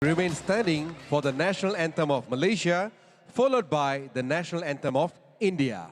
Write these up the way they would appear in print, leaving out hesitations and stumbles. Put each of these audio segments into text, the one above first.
Remain standing for the national anthem of Malaysia, followed by the national anthem of India.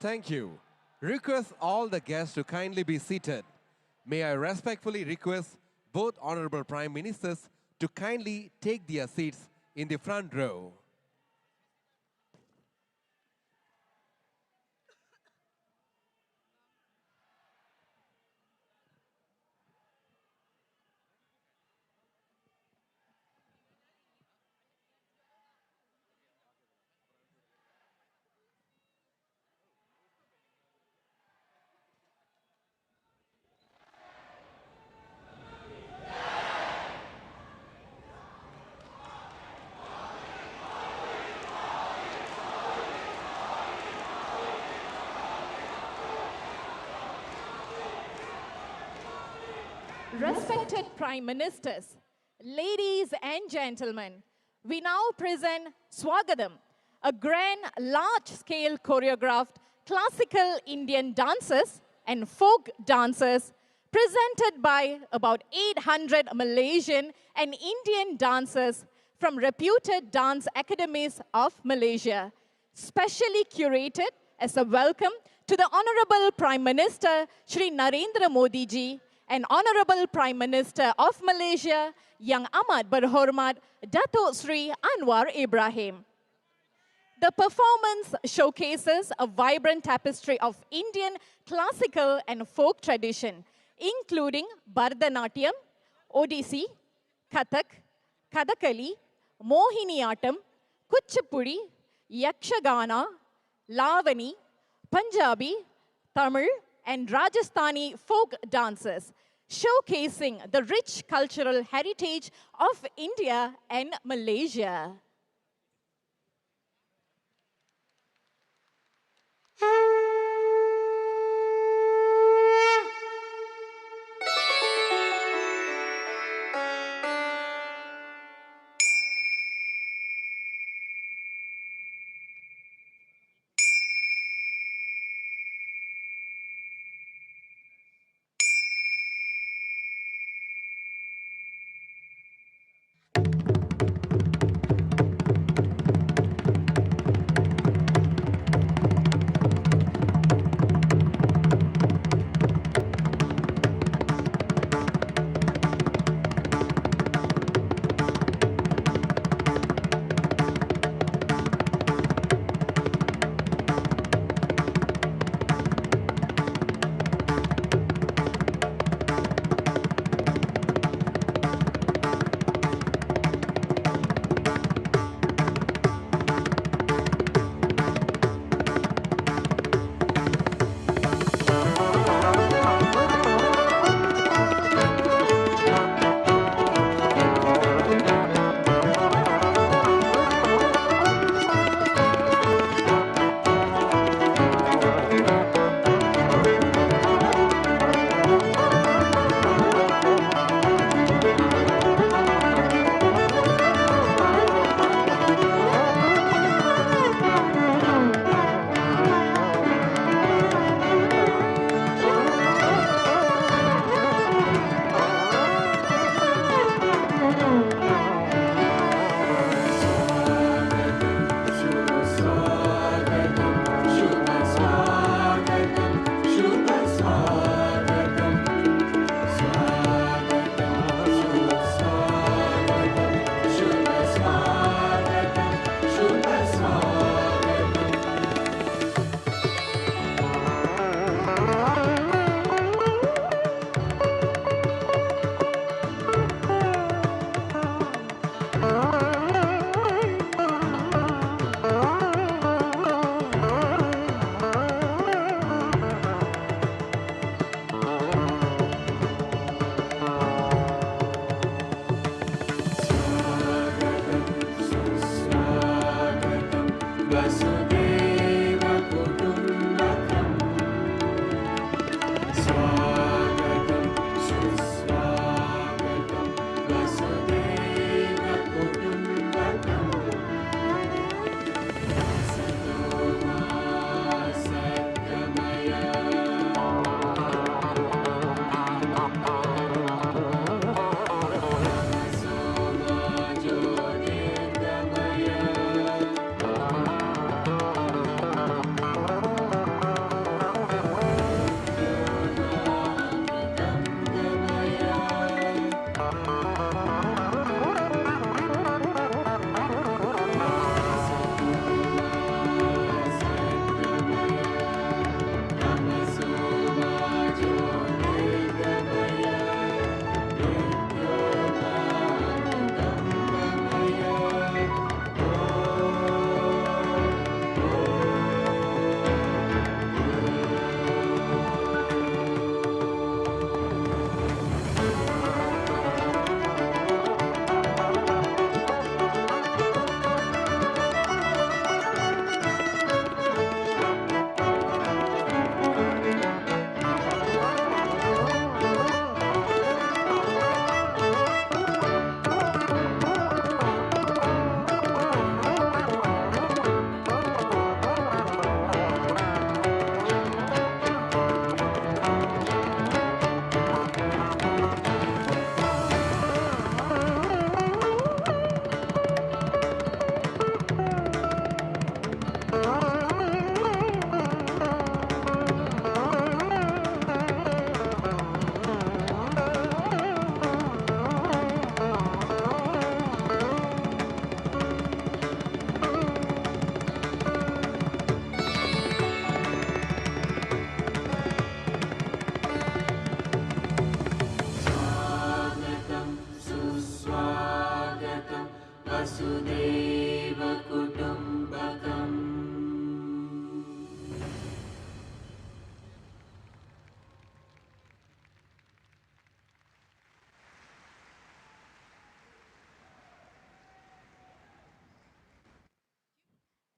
Thank you. Request all the guests to kindly be seated. May I respectfully request both Honorable Prime Ministers to kindly take their seats in the front row. Respected Prime Ministers, ladies and gentlemen, we now present Swagadam, a grand, large-scale choreographed classical Indian dances and folk dances presented by about 800 Malaysian and Indian dancers from reputed dance academies of Malaysia, specially curated as a welcome to the Honorable Prime Minister Shri Narendra Modi ji and Honorable Prime Minister of Malaysia, Yang Amat Berhormat Dato Sri Anwar Ibrahim. The performance showcases a vibrant tapestry of Indian classical and folk tradition, including Bharatanatyam, Odissi, Kathak, Kathakali, Mohiniyattam, Kuchipudi, Yakshagana, Lavani, Punjabi, Tamil, and Rajasthani folk dances, showcasing the rich cultural heritage of India and Malaysia.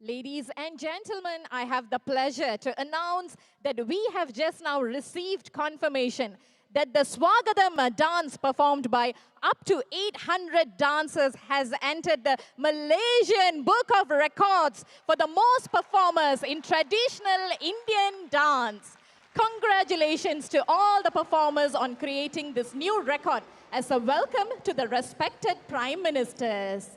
Ladies and gentlemen, I have the pleasure to announce that we have just now received confirmation that the Swagatham dance performed by up to 800 dancers has entered the Malaysian Book of Records for the most performers in traditional Indian dance. Congratulations to all the performers on creating this new record as a welcome to the respected Prime Ministers.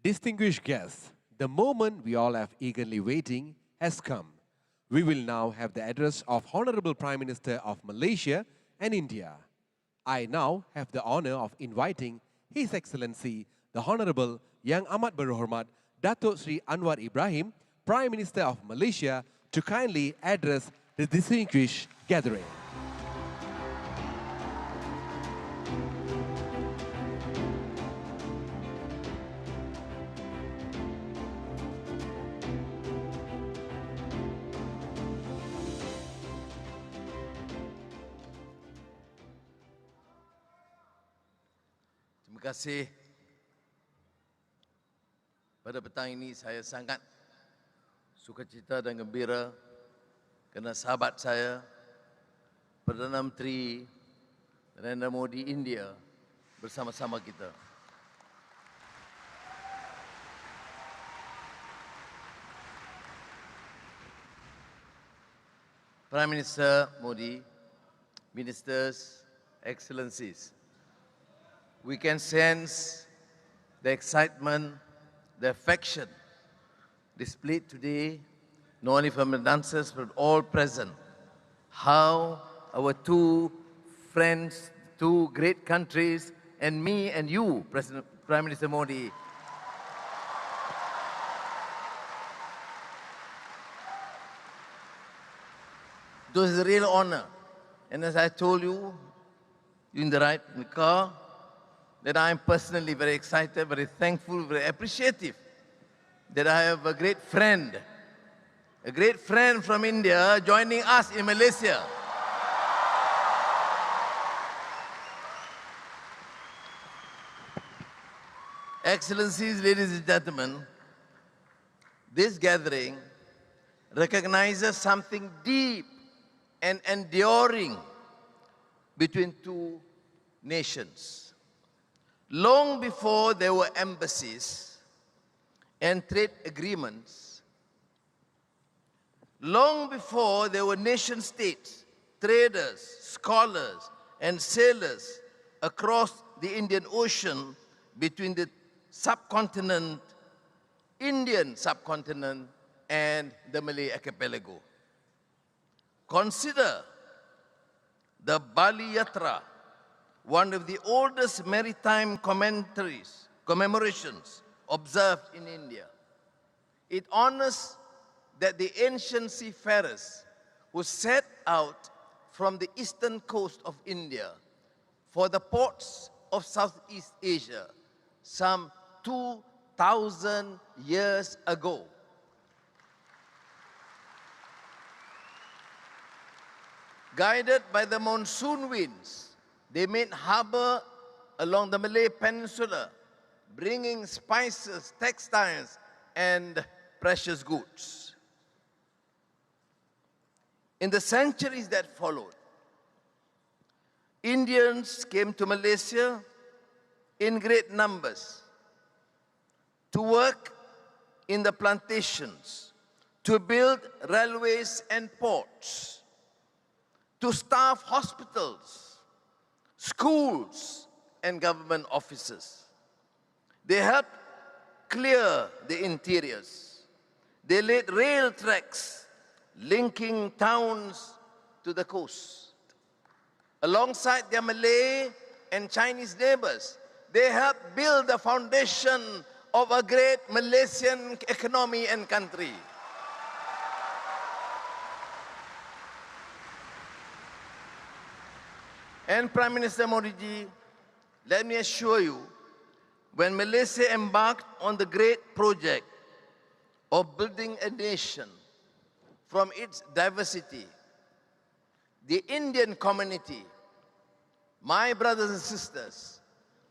Distinguished guests, the moment we all have eagerly waiting has come. We will now have the address of Honorable Prime Minister of Malaysia and India. I now have the honor of inviting His Excellency, the Honorable Yang Amat Berhormat Datuk Sri Anwar Ibrahim, Prime Minister of Malaysia, to kindly address the distinguished gathering. Terima kasih. Pada petang ini saya sangat sukacita dan gembira kerana sahabat saya, Perdana Menteri Narendra Modi India bersama-sama kita. Prime Minister Modi, Ministers, Excellencies, we can sense the excitement, the affection displayed today, not only from the dancers, but all present. How our two friends, two great countries, and me and you, Prime Minister Modi, it was a real honor. And as I told you in the ride in the car, that I am personally very excited, very thankful, very appreciative that I have a great friend from India joining us in Malaysia. Excellencies, ladies and gentlemen, this gathering recognizes something deep and enduring between two nations. Long before there were embassies and trade agreements, long before there were nation states, traders, scholars, and sailors across the Indian Ocean between the subcontinent, Indian subcontinent, and the Malay archipelago. Consider the Bali Yatra, one of the oldest maritime commemorations observed in India. It honors that the ancient seafarers who set out from the eastern coast of India for the ports of Southeast Asia some 2,000 years ago. Guided by the monsoon winds, they made harbor along the Malay Peninsula, bringing spices, textiles, and precious goods. In the centuries that followed, Indians came to Malaysia in great numbers to work in the plantations, to build railways and ports, to staff hospitals, schools, and government offices. They helped clear the interiors. They laid rail tracks linking towns to the coast. Alongside their Malay and Chinese neighbors, they helped build the foundation of a great Malaysian economy and country. And Prime Minister Modi ji, let me assure you, when Malaysia embarked on the great project of building a nation from its diversity, the Indian community, my brothers and sisters,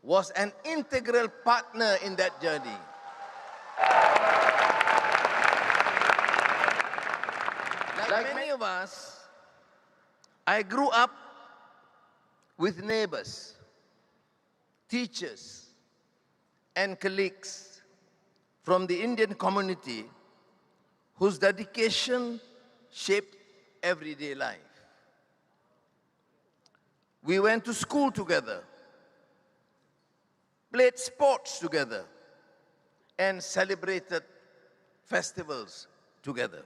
was an integral partner in that journey. Like many of us, I grew up with neighbors, teachers, and colleagues from the Indian community whose dedication shaped everyday life. We went to school together, played sports together, and celebrated festivals together.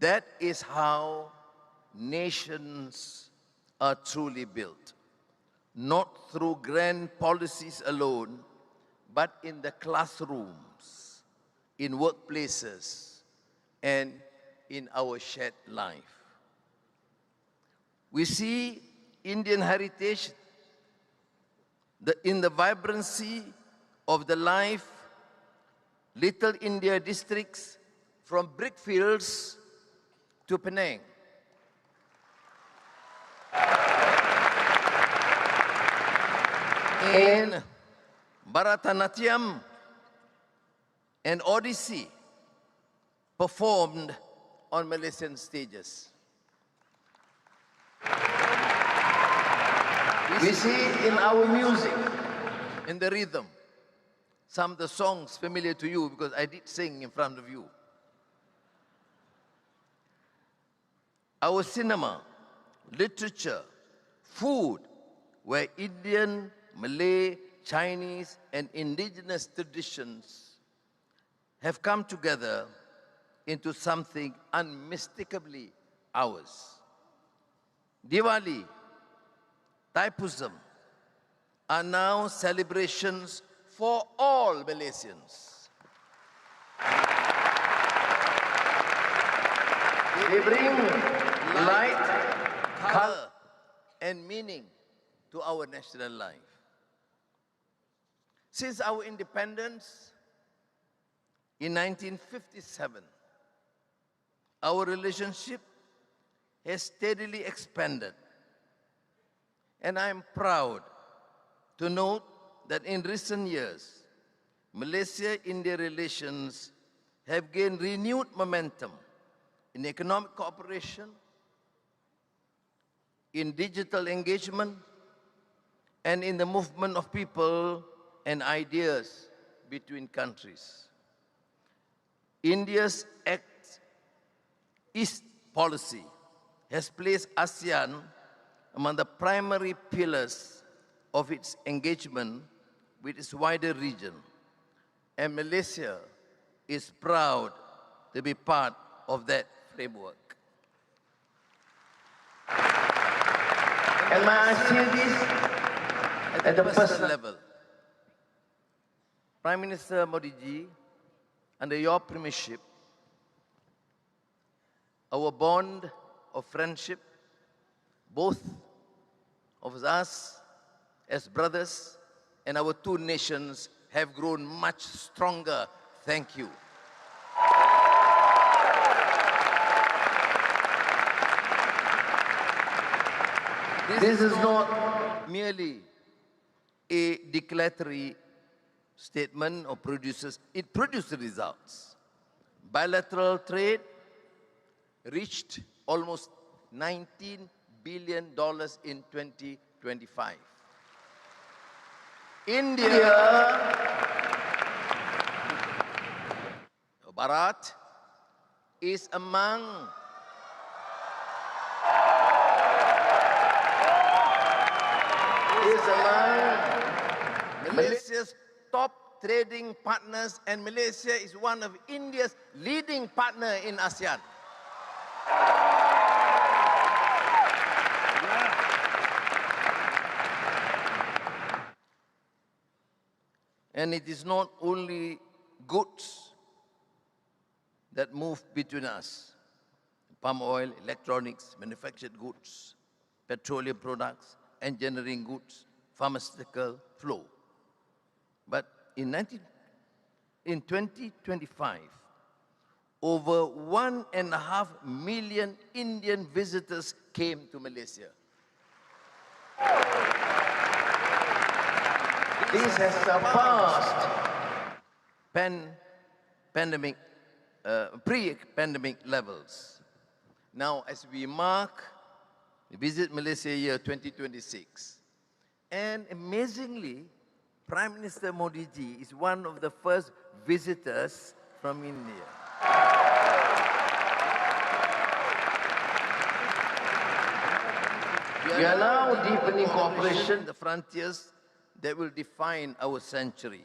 That is how nations are truly built, not through grand policies alone, but in the classrooms, in workplaces, and in our shared life. We see Indian heritage in the vibrancy of the life, Little India districts from brickfields to Penang. In Bharatanatyam and Odissi performed on Malaysian stages. We see in our music, in the rhythm, some of the songs familiar to you because I did sing in front of you. Our cinema, literature, food were Indian Malay, Chinese, and indigenous traditions have come together into something unmistakably ours. Diwali, Thaipusam are now celebrations for all Malaysians. They bring light, color, and meaning to our national life. Since our independence in 1957, our relationship has steadily expanded. And I'm proud to note that in recent years, Malaysia-India relations have gained renewed momentum in economic cooperation, in digital engagement, and in the movement of people and ideas between countries. India's Act East policy has placed ASEAN among the primary pillars of its engagement with its wider region. And Malaysia is proud to be part of that framework. And may I say this at the personal level. Prime Minister Modi ji, under your premiership, our bond of friendship, both of us as brothers and our two nations have grown much stronger. Thank you. This is not merely a declaratory statement or it produces results. Bilateral trade reached almost $19 billion in 2025. India, Bharat, is among Malaysia's top trading partners, and Malaysia is one of India's leading partners in ASEAN. And it is not only goods that move between us. Palm oil, electronics, manufactured goods, petroleum products, engineering goods, pharmaceutical flow. But in 2025, over 1.5 million Indian visitors came to Malaysia. This has surpassed pre-pandemic levels. Now, as we visit Malaysia year 2026, and amazingly, Prime Minister Modi ji is one of the first visitors from India. We are now deepening cooperation, the frontiers that will define our century.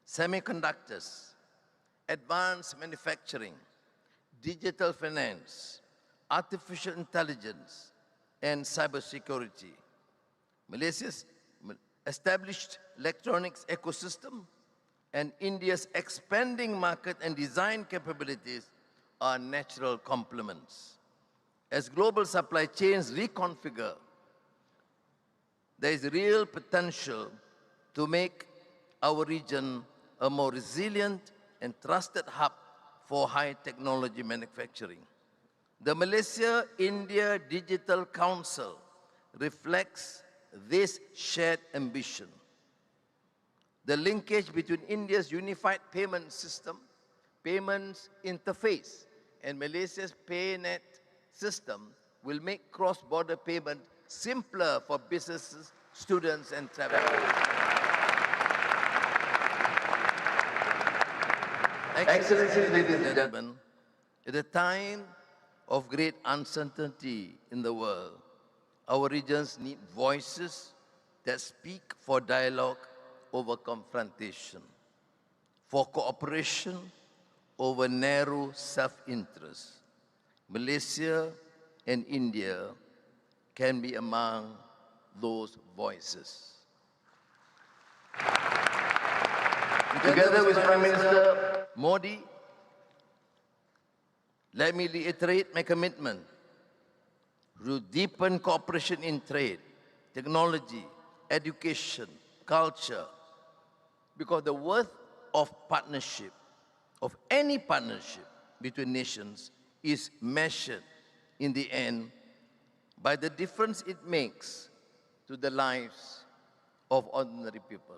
Semiconductors, advanced manufacturing, digital finance, artificial intelligence, and cybersecurity. Malaysia's established electronics ecosystem and India's expanding market and design capabilities are natural complements. As global supply chains reconfigure, there is real potential to make our region a more resilient and trusted hub for high technology manufacturing. The Malaysia-India Digital Council reflects this shared ambition. The linkage between India's unified payment system, payments interface, and Malaysia's PayNet system will make cross-border payment simpler for businesses, students, and travelers. Excellencies, ladies and gentlemen, at a time of great uncertainty in the world, our regions need voices that speak for dialogue over confrontation, for cooperation over narrow self-interest. Malaysia and India can be among those voices. Together with Prime Minister Modi, let me reiterate my commitment to deepen cooperation in trade, technology, education, culture, because the worth of partnership, of any partnership between nations, is measured in the end by the difference it makes to the lives of ordinary people.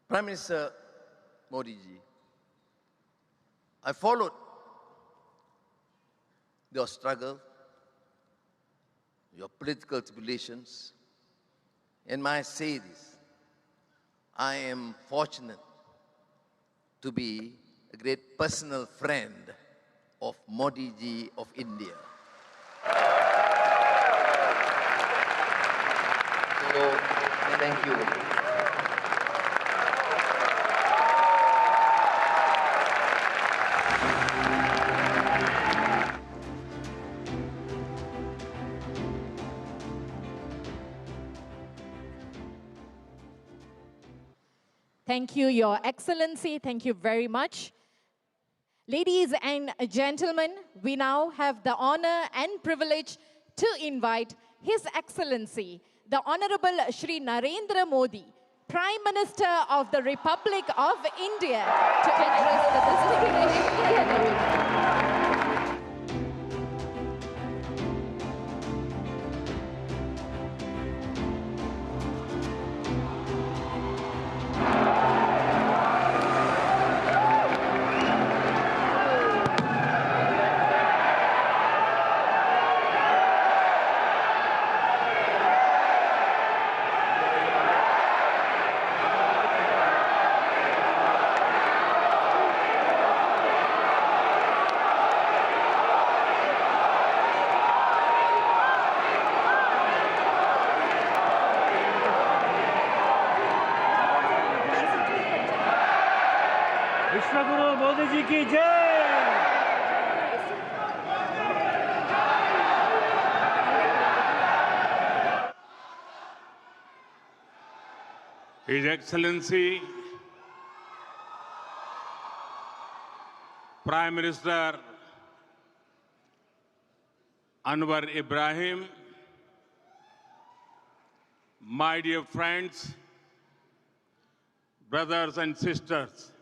Prime Minister Modi ji, I followed your struggle, your political tribulations, and may I say this, I am fortunate to be a great personal friend of Modi ji of India. So, thank you. Thank you, Your Excellency. Thank you very much. Ladies and gentlemen, we now have the honor and privilege to invite His Excellency, the Honorable Shri Narendra Modi, Prime Minister of the Republic of India, to address the distinguished gathering. विश्वगुरु Modi ji की जय। His Excellency Prime Minister Anwar Ibrahim, my dear friends, brothers and sisters,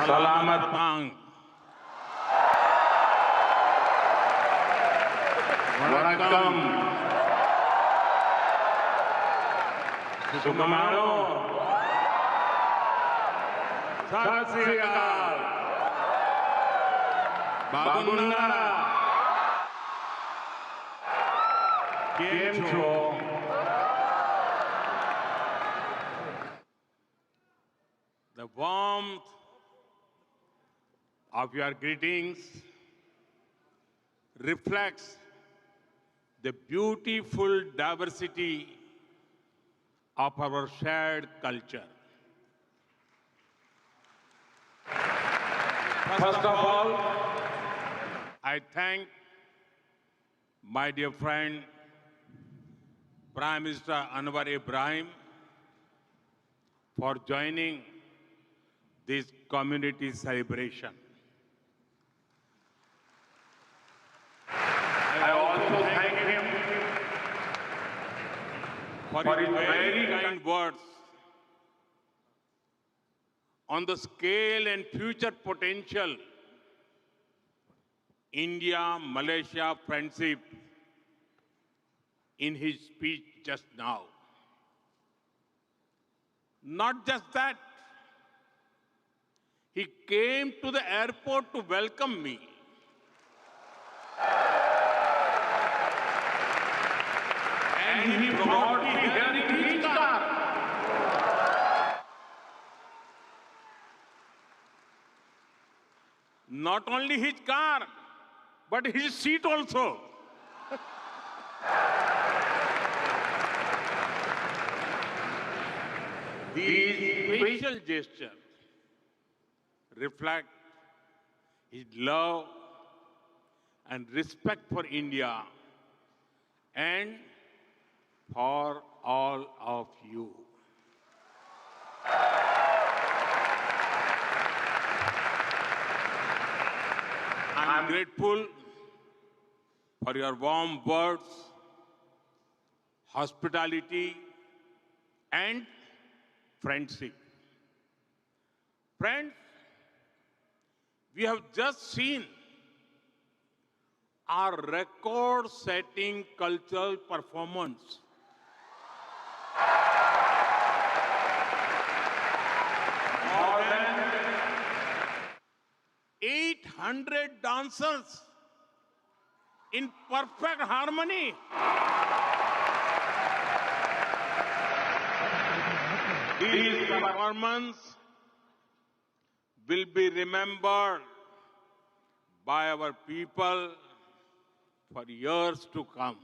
Salamat Pang. Vanakkam. Sukamano. Sat Sri Akal. Bagunnara. Kem cho? The warmth of your greetings reflects the beautiful diversity of our shared culture. First of all, I thank my dear friend Prime Minister Anwar Ibrahim for joining this community celebration. I also thank him for his very kind words on the scale and future potential India-Malaysia friendship in his speech just now. Not just that, he came to the airport to welcome me. And he brought me here in his car. Not only his car, but his seat also. These facial gestures reflect his love and respect for India and for all of you. I'm grateful for your warm words, hospitality, and friendship. Friends, we have just seen our record-setting cultural performance. More than 800 dancers in perfect harmony. This performance will be remembered by our people for years to come.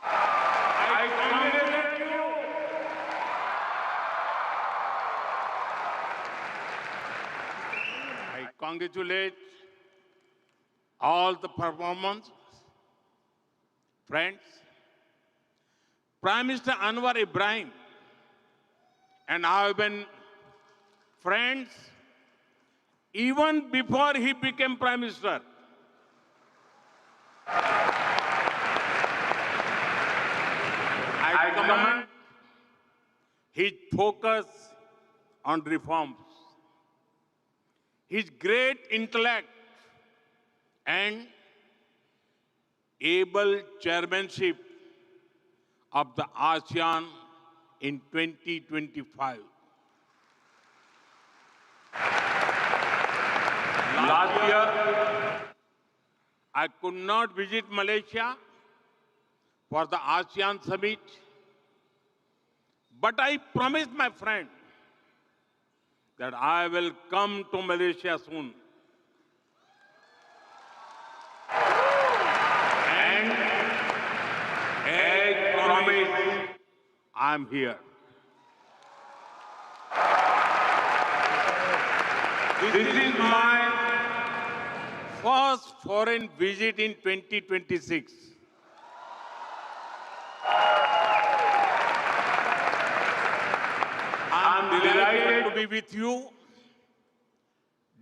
I congratulate you. I congratulate all the performers, friends. Prime Minister Anwar Ibrahim and I have been friends even before he became Prime Minister. I commend his focus on reforms, his great intellect, and able chairmanship of the ASEAN in 2025. Last year, I could not visit Malaysia for the ASEAN summit, but I promised my friend that I will come to Malaysia soon. And as promised, I'm here. This is my first foreign visit in 2026. I'm delighted to be with you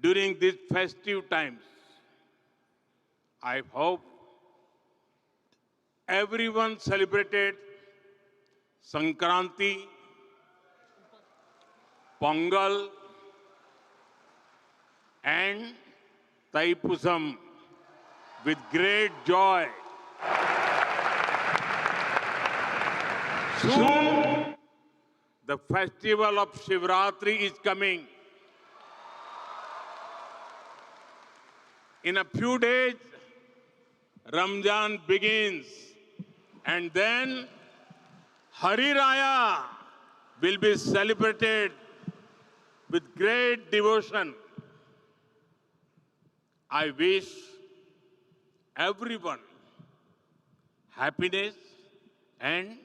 during these festive times. I hope everyone celebrated Sankranti, Pongal, and Thaipusam with great joy. Soon, the festival of Shivratri is coming. In a few days, Ramzan begins, and then Hari Raya will be celebrated with great devotion. I wish everyone happiness and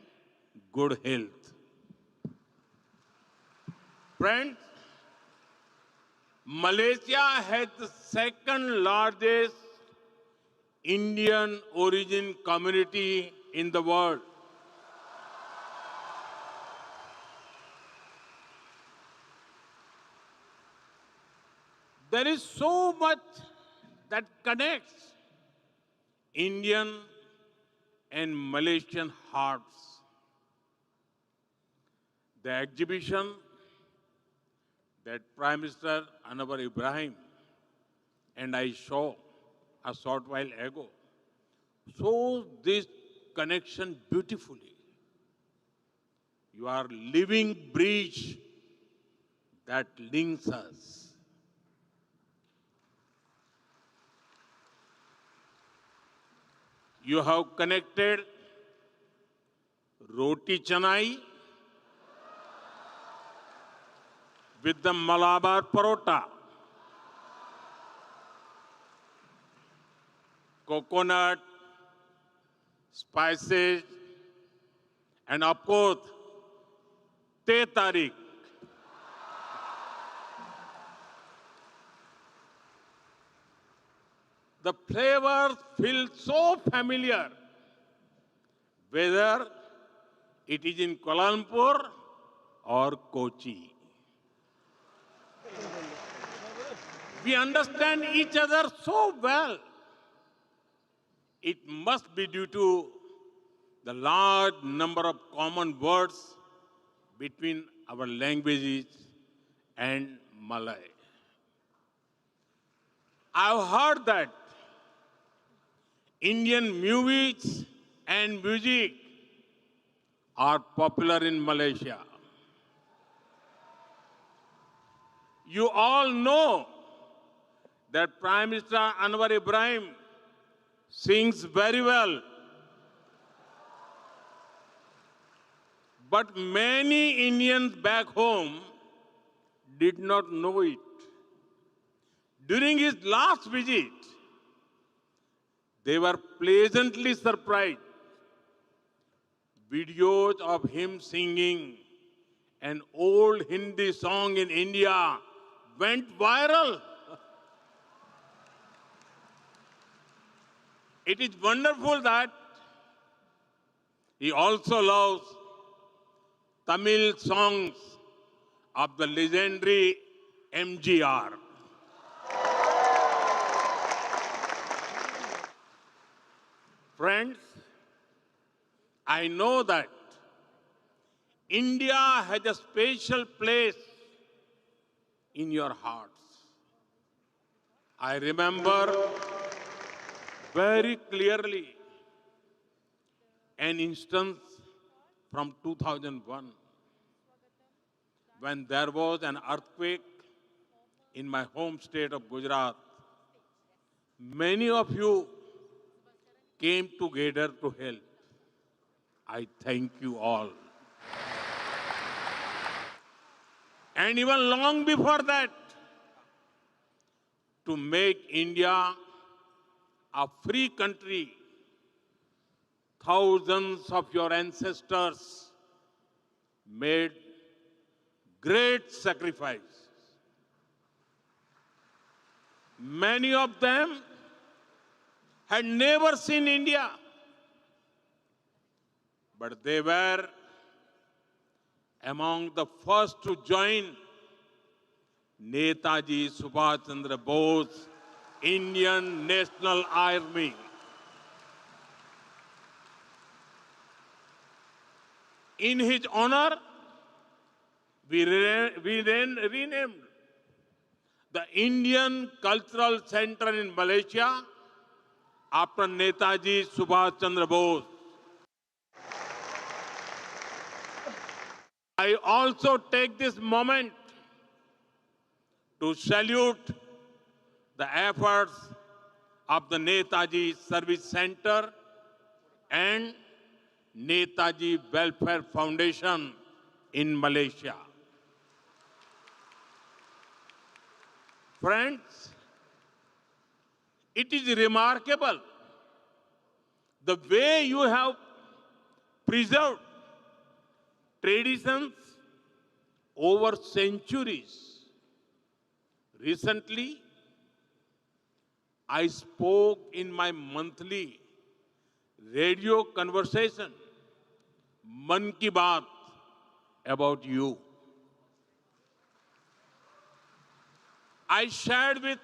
good health. Friends, Malaysia has the second largest Indian origin community in the world. There is so much that connects Indian and Malaysian hearts. The exhibition that Prime Minister Anwar Ibrahim and I saw a short while ago shows this connection beautifully. You are living bridge that links us. You have connected Roti Canai with the Malabar Parota, coconut, spices, and of course, तारीख the flavors feel so familiar, whether it is in Kuala Lumpur or Kochi. We understand each other so well. It must be due to the large number of common words between our languages and Malay. I've heard that Indian movies and music are popular in Malaysia. You all know that Prime Minister Anwar Ibrahim sings very well. But many Indians back home did not know it. During his last visit, they were pleasantly surprised. Videos of him singing an old Hindi song in India went viral. It is wonderful that he also loves Tamil songs of the legendary MGR. Friends, I know that India has a special place in your hearts. I remember very clearly an instance from 2001 when there was an earthquake in my home state of Gujarat. Many of you came together to help. I thank you all. And even long before that, to make India a free country, thousands of your ancestors made great sacrifice. Many of them had never seen India, but they were among the first to join Netaji Subhash Chandra Bose, Indian National Army. In his honor, we then renamed the Indian Cultural Center in Malaysia after Netaji Subhash Chandra Bose. I also take this moment to salute the efforts of the Netaji Service Center and Netaji Welfare Foundation in Malaysia. Friends, it is remarkable the way you have preserved traditions over centuries. Recently, I spoke in my monthly radio conversation, Man Ki Baat, about you. I shared with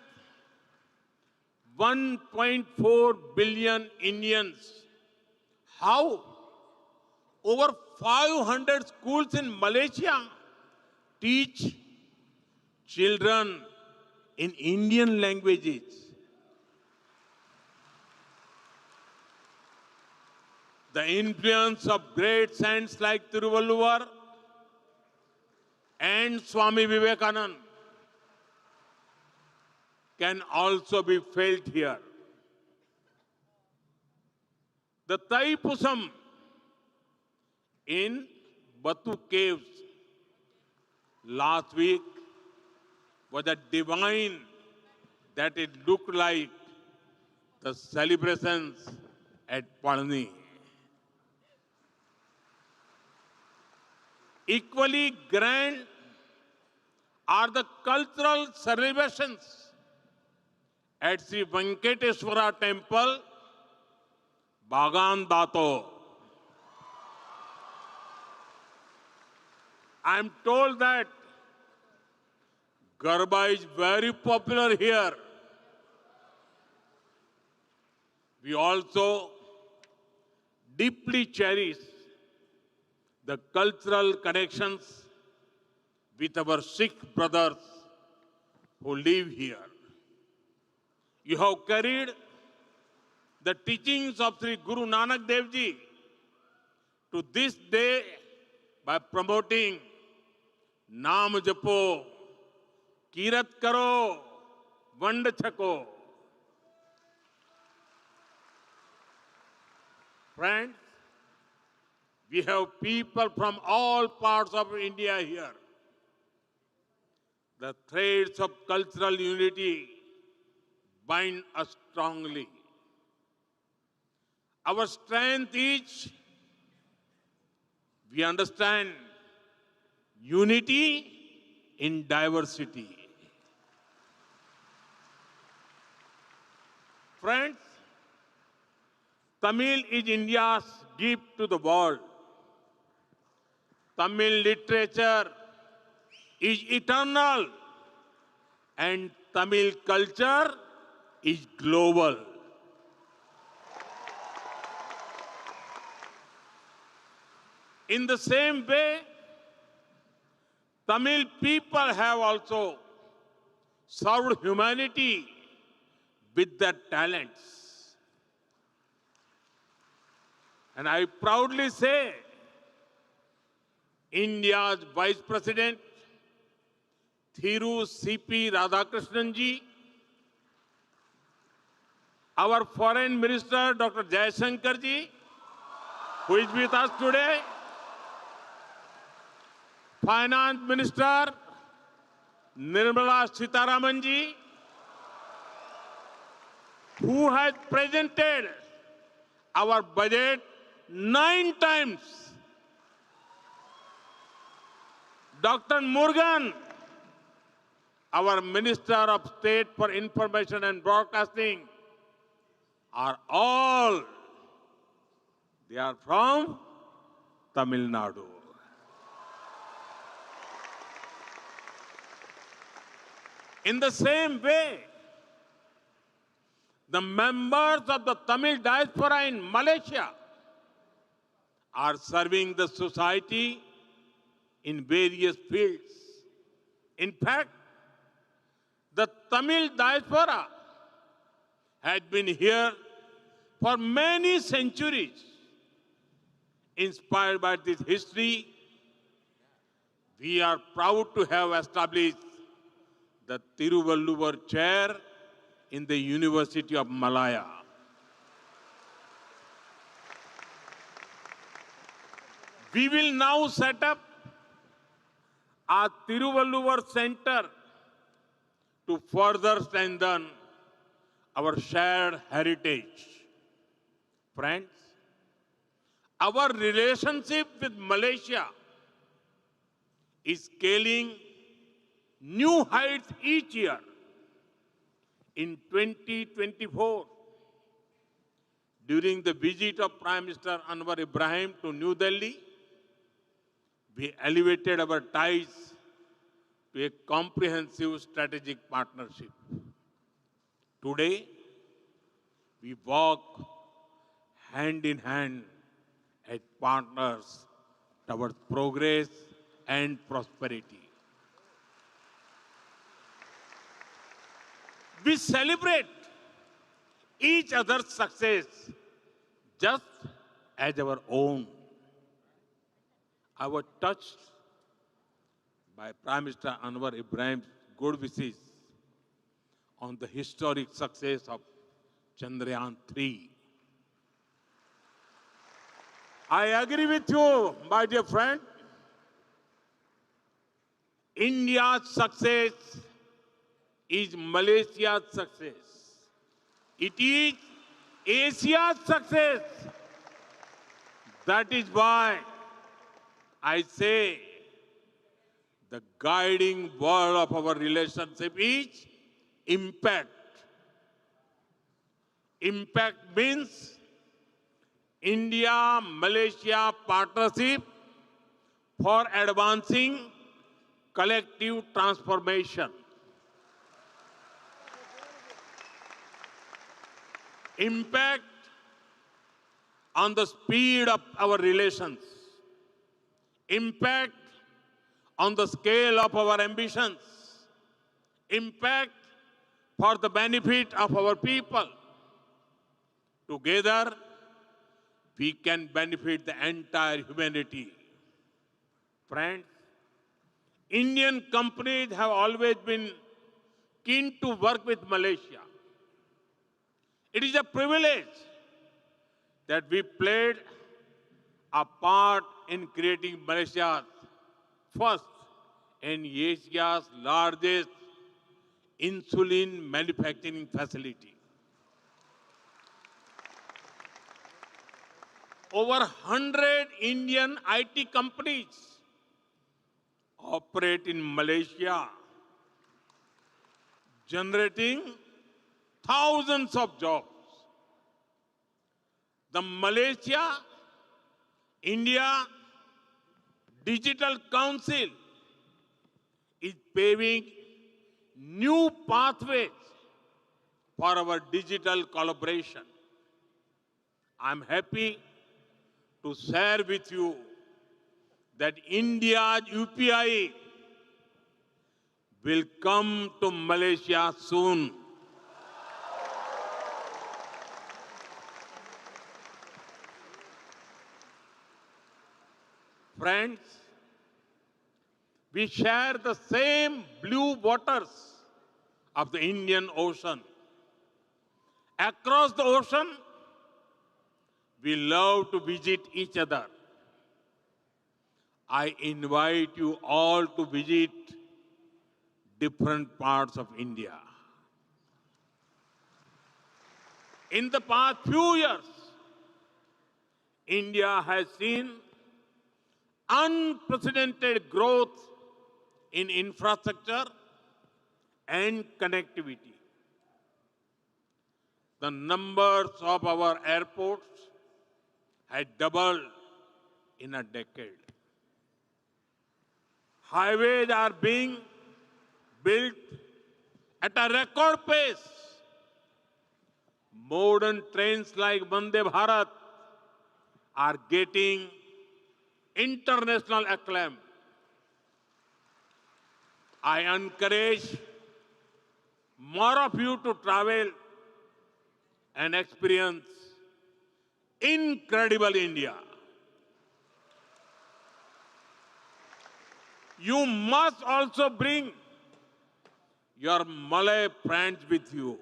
1.4 billion Indians how over 500 schools in Malaysia teach children in Indian languages. The influence of great saints like Tiruvalluvar and Swami Vivekananda can also be felt here. The Taipusam in Batu Caves last week was a divine that it looked like the celebrations at Palani. Equally grand are the cultural celebrations at Sri Venkateswara Temple, Bagan Dato. I am told that Garba is very popular here. We also deeply cherish the cultural connections with our Sikh brothers who live here. You have carried the teachings of Sri Guru Nanak Dev Ji to this day by promoting Naam Japo, Kirat Karo, Vand Chako. Friends, we have people from all parts of India here. The threads of cultural unity bind us strongly. Our strength is we understand unity in diversity. Friends, Tamil is India's gift to the world. Tamil literature is eternal and Tamil culture is global. In the same way, Tamil people have also served humanity with their talents. And I proudly say, India's Vice President, Thiru C.P. Radhakrishnan ji, our Foreign Minister, Dr. Jaishankar ji, who is with us today, Finance Minister, Nirmala Sitharaman ji, who has presented our budget 9 times. Dr. Murugan, our Minister of State for Information and Broadcasting, are all, they are from Tamil Nadu. In the same way, the members of the Tamil diaspora in Malaysia are serving the society in various fields. In fact, the Tamil diaspora had been here for many centuries. Inspired by this history, we are proud to have established the Tiruvalluvar Chair in the University of Malaya. We will now set up a Tiruvalluvar Center to further strengthen our shared heritage. Friends, our relationship with Malaysia is scaling new heights each year. In 2024, during the visit of Prime Minister Anwar Ibrahim to New Delhi, we elevated our ties to a comprehensive strategic partnership. Today, we walk hand in hand as partners towards progress and prosperity. We celebrate each other's success just as our own. I was touched by Prime Minister Anwar Ibrahim's good wishes on the historic success of Chandrayaan-3. I agree with you, my dear friend. India's success is Malaysia's success. It is Asia's success. That is why I say the guiding word of our relationship is impact. Impact means India-Malaysia partnership for advancing collective transformation. Impact on the speed of our relations. Impact on the scale of our ambitions. Impact for the benefit of our people. Together, we can benefit the entire humanity. Friends, Indian companies have always been keen to work with Malaysia. It is a privilege that we played a part in creating Malaysia's first and Asia's largest insulin manufacturing facility. Over 100 Indian IT companies operate in Malaysia, generating thousands of jobs. The Malaysia-India Digital Council is paving new pathways for our digital collaboration. I'm happy to share with you that India's UPI will come to Malaysia soon. Friends, we share the same blue waters of the Indian Ocean. Across the ocean, we love to visit each other. I invite you all to visit different parts of India. In the past few years, India has seen unprecedented growth in infrastructure and connectivity. The numbers of our airports had doubled in a decade. Highways are being built at a record pace. Modern trains like Vande Bharat are getting international acclaim. I encourage more of you to travel and experience incredible India. You must also bring your Malay friends with you.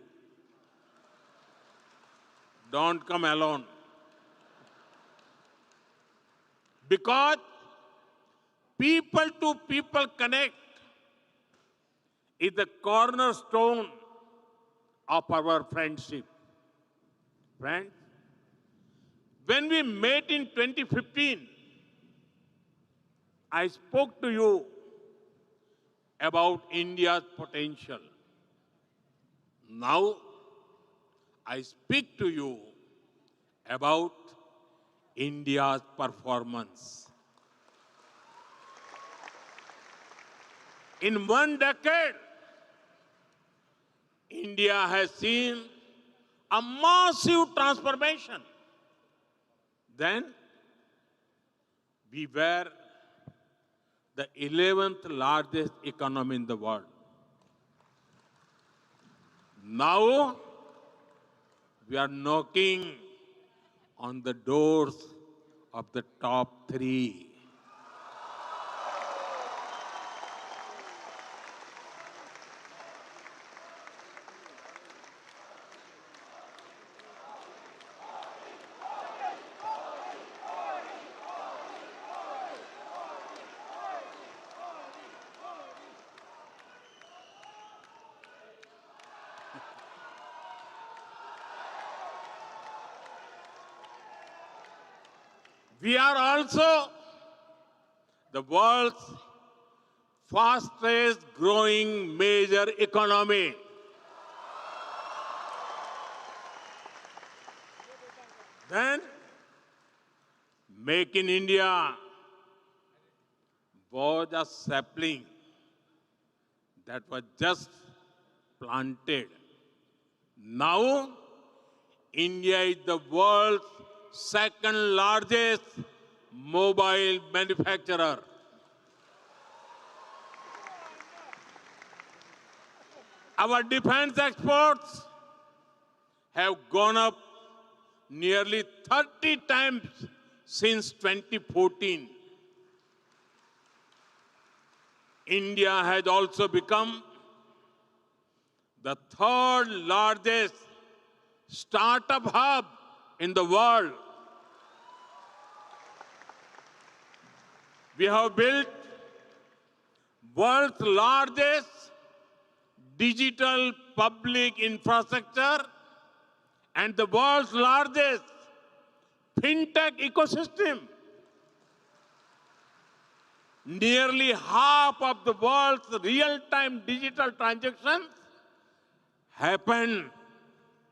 Don't come alone. Because people to people connect is the cornerstone of our friendship. Friends, when we met in 2015, I spoke to you about India's potential. Now, I speak to you about India's performance. In one decade, India has seen a massive transformation. Then, we were the 11th largest economy in the world. Now, we are knocking on the doors of the top 3. We are also the world's fastest growing major economy. Then, Make in India was a sapling that was just planted. Now, India is the world's second largest mobile manufacturer. Our defense exports have gone up nearly 30 times since 2014. India has also become the third largest startup hub in the world. We have built world's largest digital public infrastructure and the world's largest fintech ecosystem. Nearly half of the world's real-time digital transactions happen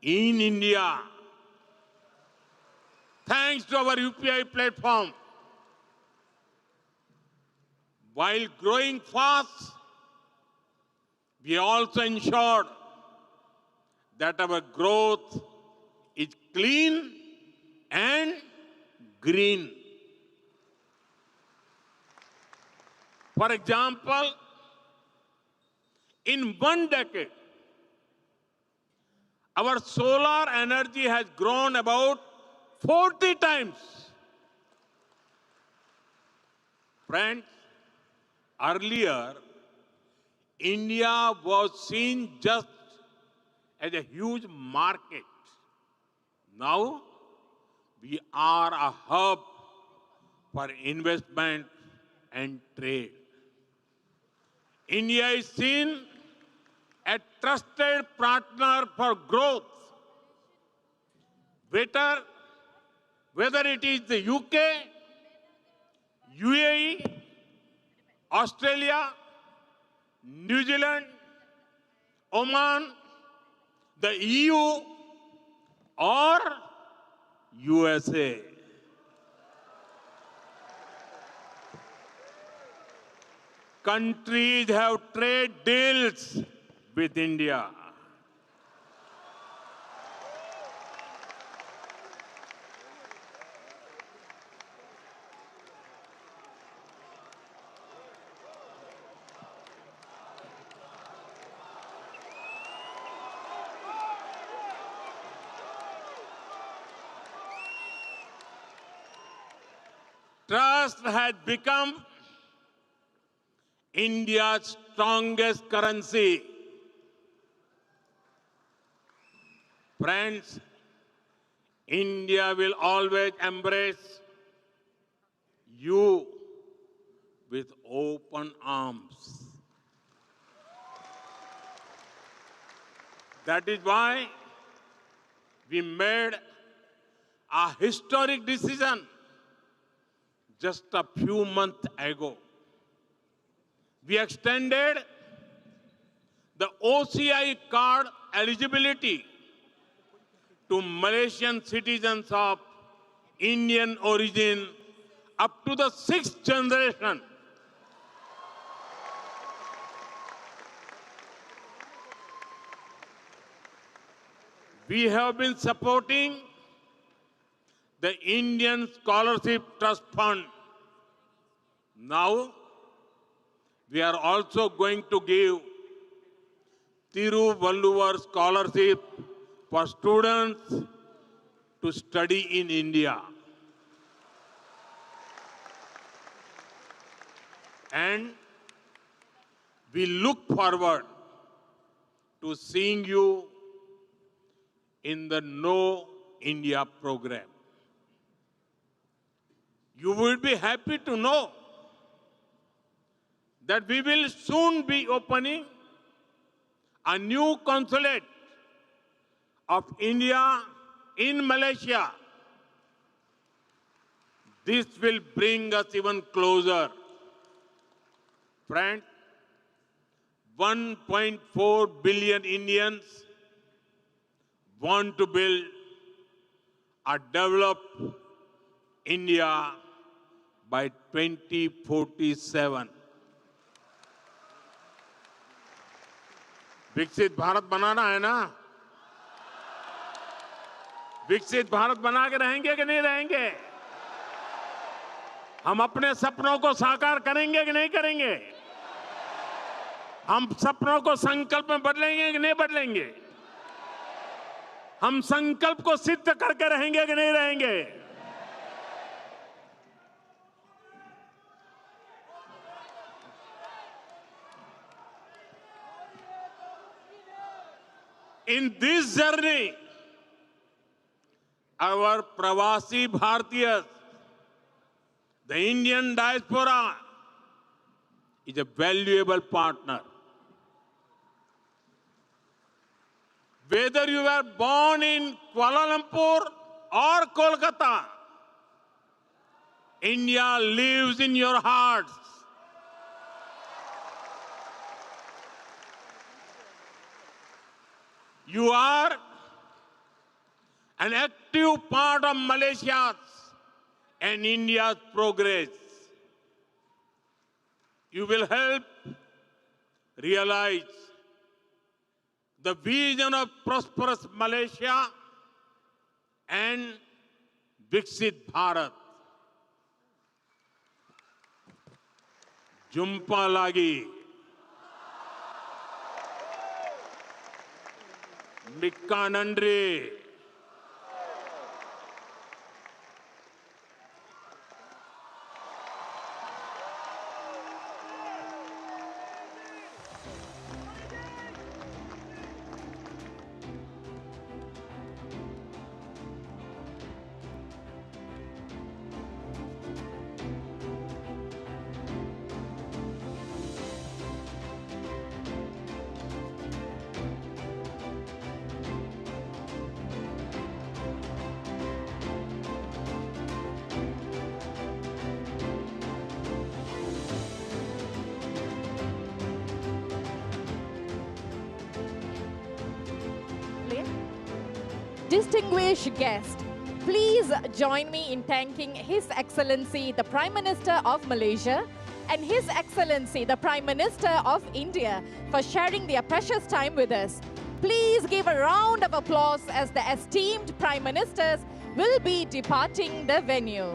in India. Thanks to our UPI platform. While growing fast, we also ensured that our growth is clean and green. For example, in 1 decade, our solar energy has grown about 40 times. Friends, earlier, India was seen just as a huge market. Now, we are a hub for investment and trade. India is seen a trusted partner for growth. Whether it is the UK, UAE, Australia, New Zealand, Oman, the EU, or USA. Countries have trade deals with India. Trust has become India's strongest currency. Friends, India will always embrace you with open arms. That is why we made a historic decision just a few months ago. We extended the OCI card eligibility to Malaysian citizens of Indian origin up to the 6th generation. We have been supporting the Indian Scholarship Trust Fund. Now, we are also going to give Thiruvalluvar Scholarship for students to study in India. And we look forward to seeing you in the Know India program. You will be happy to know that we will soon be opening a new consulate of India in Malaysia. This will bring us even closer. Friends, 1.4 billion Indians want to build a developed India by 2047. विकसित भारत बनाना है ना? विकसित भारत बना के रहेंगे कि नहीं रहेंगे? हम अपने सपनों को साकार करेंगे कि नहीं करेंगे? हम सपनों को संकल्प में बदलेंगे कि नहीं बदलेंगे? हम संकल्प को सिद्ध करके रहेंगे कि नहीं रहेंगे? In this journey, our Pravasi Bhartiyas, the Indian diaspora, is a valuable partner. Whether you were born in Kuala Lumpur or Kolkata, India lives in your hearts. You are an active part of Malaysia's and India's progress. You will help realize the vision of prosperous Malaysia and Viksit Bharat. Jumpa lagi. Mikka Nandri. Distinguished guest, please join me in thanking His Excellency the Prime Minister of Malaysia and His Excellency the Prime Minister of India for sharing their precious time with us. Please give a round of applause as the esteemed Prime Ministers will be departing the venue.